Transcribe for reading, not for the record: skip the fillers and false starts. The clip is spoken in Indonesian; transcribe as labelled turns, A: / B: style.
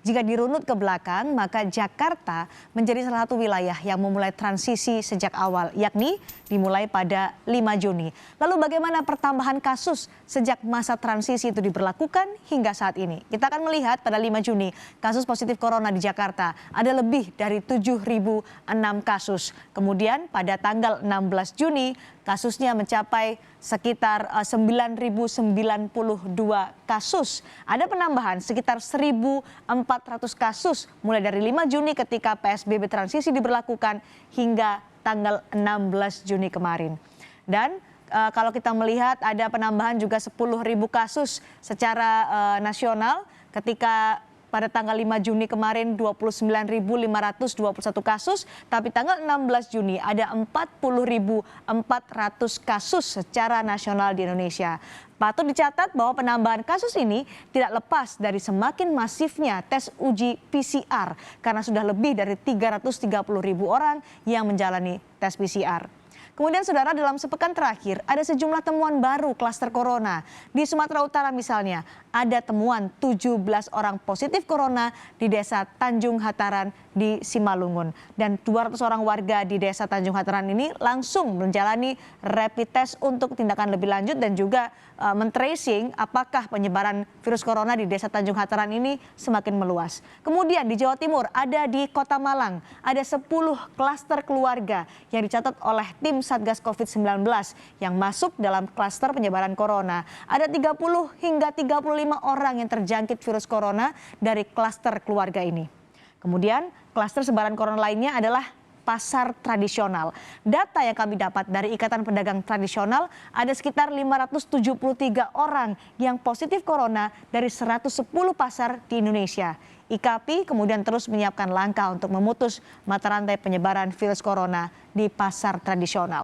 A: Jika dirunut ke belakang, maka Jakarta menjadi salah satu wilayah yang memulai transisi sejak awal, yakni dimulai pada 5 Juni. Lalu bagaimana pertambahan kasus sejak masa transisi itu diberlakukan hingga saat ini? Kita akan melihat pada 5 Juni, kasus positif corona di Jakarta ada lebih dari 7.006 kasus. Kemudian pada tanggal 16 Juni, kasusnya mencapai sekitar 9.092 kasus. Ada penambahan sekitar 1.400 kasus mulai dari 5 Juni ketika PSBB transisi diberlakukan hingga tanggal 16 Juni kemarin. Dan kalau kita melihat ada penambahan juga 10.000 kasus secara nasional ketika pada tanggal 5 Juni kemarin 29.521 kasus, tapi tanggal 16 Juni ada 40.400 kasus secara nasional di Indonesia. Patut dicatat bahwa penambahan kasus ini tidak lepas dari semakin masifnya tes uji PCR karena sudah lebih dari 330.000 orang yang menjalani tes PCR. Kemudian saudara, dalam sepekan terakhir ada sejumlah temuan baru klaster corona. Di Sumatera Utara misalnya ada temuan 17 orang positif corona di desa Tanjung Hataran di Simalungun. Dan 200 orang warga di desa Tanjung Hataran ini langsung menjalani rapid test untuk tindakan lebih lanjut dan juga men-tracing apakah penyebaran virus corona di desa Tanjung Hataran ini semakin meluas. Kemudian di Jawa Timur ada di Kota Malang ada 10 klaster keluarga yang dicatat oleh tim Satgas COVID-19 yang masuk dalam klaster penyebaran corona. Ada 30 hingga 35 orang yang terjangkit virus corona dari klaster keluarga ini. Kemudian klaster sebaran corona lainnya adalah pasar tradisional. Data yang kami dapat dari Ikatan Pedagang Tradisional ada sekitar 573 orang yang positif corona dari 110 pasar di Indonesia. IKAPI kemudian terus menyiapkan langkah untuk memutus mata rantai penyebaran virus corona di pasar tradisional.